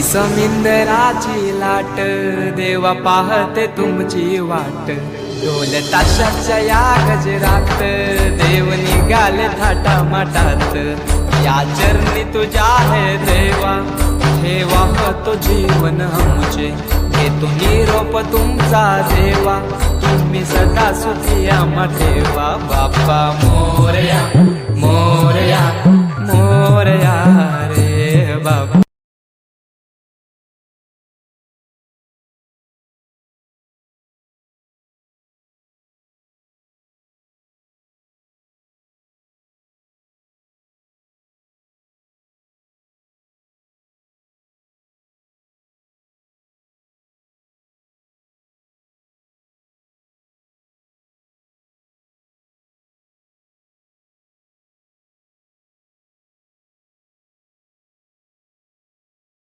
समिंदराची लाट देवा पाहते तुमची वाट, ढोल ताशाच्या या गजरात देव निघाले थाटा माटात। या चरणी तुझ्या है देवा ठेवा तो जीवन आमचे, घेतो निरोप तुमचा देवा तुम्ही सदा सुखी आम्हा ठेवा। बाप्पा मोरया